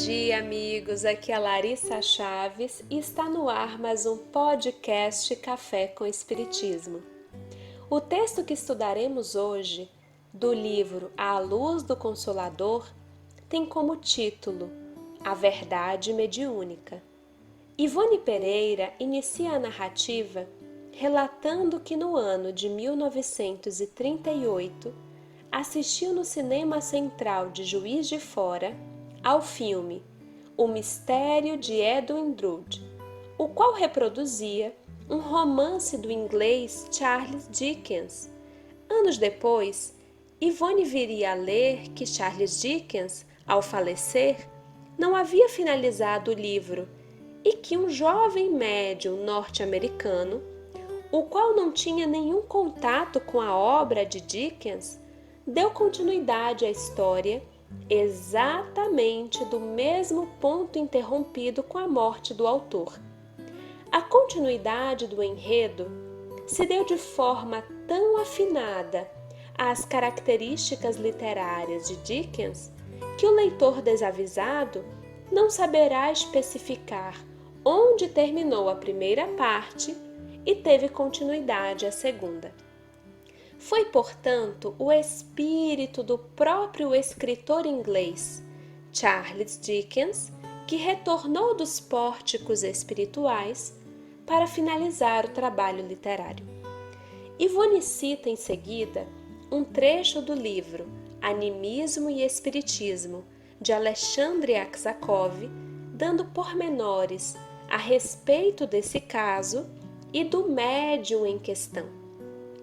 dia, amigos. Aqui é a Larissa Chaves e está no ar mais um podcast Café com Espiritismo. O texto que estudaremos hoje, do livro À Luz do Consolador, tem como título A Verdade Mediúnica. Ivone Pereira inicia a narrativa relatando que no ano de 1938 assistiu no Cinema Central de Juiz de Fora ao filme O Mistério de Edwin Drood, o qual reproduzia um romance do inglês Charles Dickens. Anos depois, Ivone viria a ler que Charles Dickens, ao falecer, não havia finalizado o livro e que um jovem médium norte-americano, o qual não tinha nenhum contato com a obra de Dickens, deu continuidade à história exatamente do mesmo ponto interrompido com a morte do autor. A continuidade do enredo se deu de forma tão afinada às características literárias de Dickens que o leitor desavisado não saberá especificar onde terminou a primeira parte e teve continuidade a segunda. Foi, portanto, o espírito do próprio escritor inglês, Charles Dickens, que retornou dos pórticos espirituais para finalizar o trabalho literário. Ivone cita em seguida um trecho do livro Animismo e Espiritismo, de Alexandre Aksakov, dando pormenores a respeito desse caso e do médium em questão.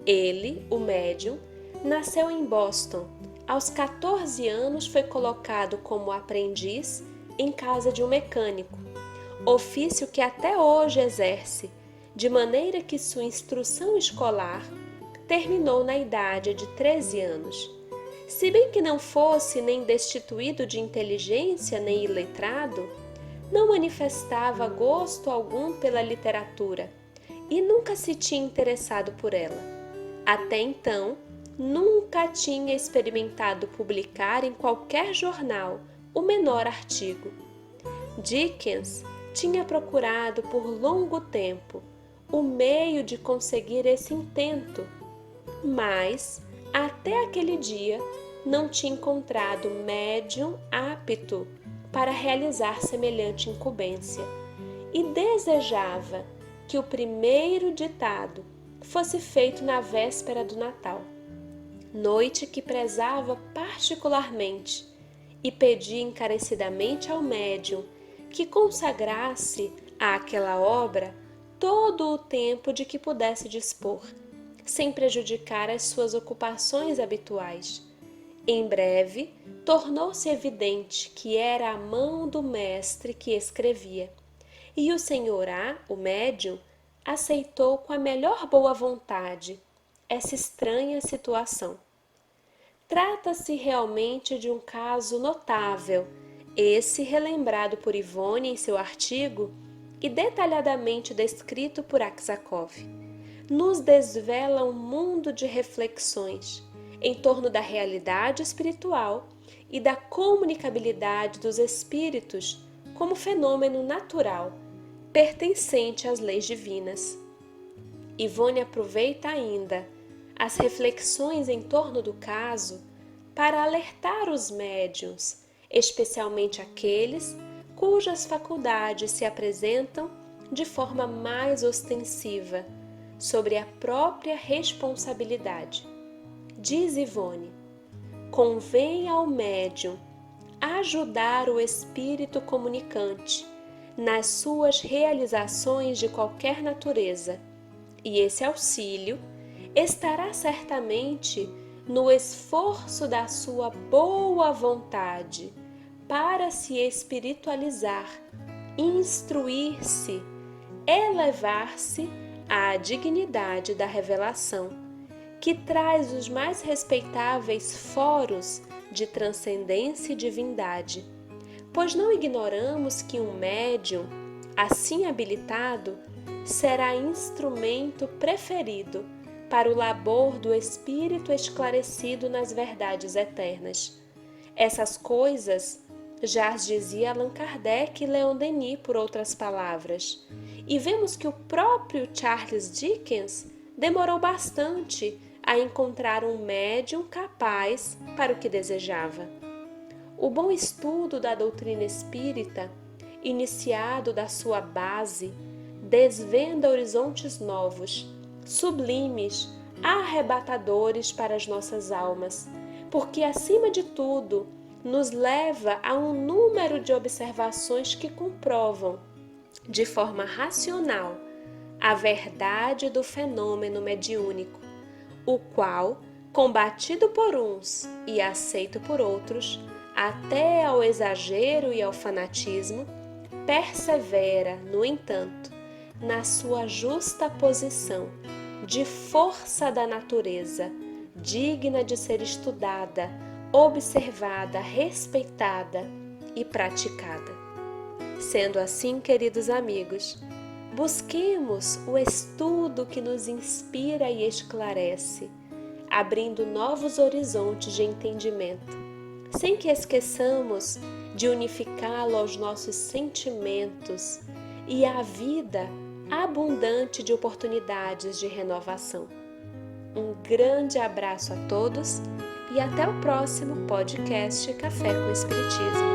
Ele, o médium, nasceu em Boston. Aos 14 anos foi colocado como aprendiz em casa de um mecânico, ofício que até hoje exerce, de maneira que sua instrução escolar terminou na idade de 13 anos. Se bem que não fosse nem destituído de inteligência nem iletrado, não manifestava gosto algum pela literatura e nunca se tinha interessado por ela. Até então, nunca tinha experimentado publicar em qualquer jornal o menor artigo. Dickens tinha procurado por longo tempo o meio de conseguir esse intento, mas até aquele dia não tinha encontrado médium apto para realizar semelhante incumbência e desejava que o primeiro ditado fosse feito na véspera do Natal, noite que prezava particularmente, e pedia encarecidamente ao médium que consagrasse àquela obra todo o tempo de que pudesse dispor, sem prejudicar as suas ocupações habituais. Em breve, tornou-se evidente que era a mão do mestre que escrevia, e o senhor A, o médium, aceitou com a melhor boa vontade essa estranha situação. Trata-se realmente de um caso notável, esse relembrado por Ivone em seu artigo e detalhadamente descrito por Aksakov. Nos desvela um mundo de reflexões em torno da realidade espiritual e da comunicabilidade dos espíritos como fenômeno natural, pertencente às leis divinas. Ivone aproveita ainda as reflexões em torno do caso para alertar os médiuns, especialmente aqueles cujas faculdades se apresentam de forma mais ostensiva, sobre a própria responsabilidade. Diz Ivone: convém ao médium ajudar o espírito comunicante nas suas realizações de qualquer natureza, e esse auxílio estará certamente no esforço da sua boa vontade para se espiritualizar, instruir-se, elevar-se à dignidade da revelação, que traz os mais respeitáveis foros de transcendência e divindade, pois não ignoramos que um médium, assim habilitado, será instrumento preferido para o labor do espírito esclarecido nas verdades eternas. Essas coisas Já as dizia Allan Kardec e Leon Denis, por outras palavras. E vemos que o próprio Charles Dickens demorou bastante a encontrar um médium capaz para o que desejava. O bom estudo da doutrina espírita, iniciado da sua base, desvenda horizontes novos, sublimes, arrebatadores para as nossas almas, porque, acima de tudo, nos leva a um número de observações que comprovam, de forma racional, a verdade do fenômeno mediúnico, o qual, combatido por uns e aceito por outros, até ao exagero e ao fanatismo, persevera, no entanto, na sua justa posição de força da natureza, digna de ser estudada, observada, respeitada e praticada. Sendo assim, queridos amigos, busquemos o estudo que nos inspira e esclarece, abrindo novos horizontes de entendimento, sem que esqueçamos de unificá-lo aos nossos sentimentos e à vida abundante de oportunidades de renovação. Um grande abraço a todos e até o próximo podcast Café com Espiritismo.